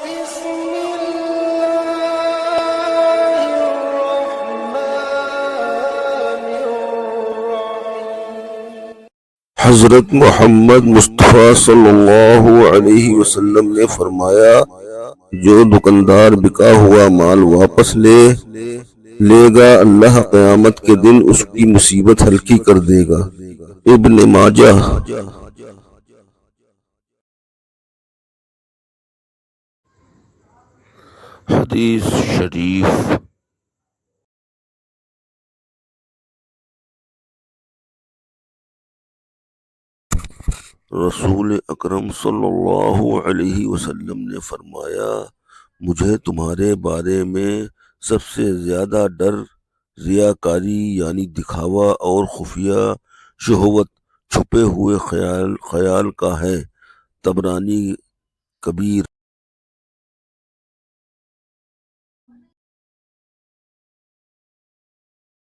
بسم الله الرحمن الرحيم۔ حضرت محمد مصطفیٰ صلی اللہ علیہ وسلم نے فرمایا، جو دکاندار بکا ہوا مال واپس لے گا، اللہ قیامت کے دن اس کی مصیبت ہلکی کر دے گا۔ ابن ماجہ۔ حدیث شریف۔ رسول اکرم صلی اللہ علیہ وسلم نے فرمایا، مجھے تمہارے بارے میں سب سے زیادہ ڈر ریاکاری یعنی دکھاوا اور خفیہ شہوت، چھپے ہوئے خیال کا ہے۔ طبرانی کبیر۔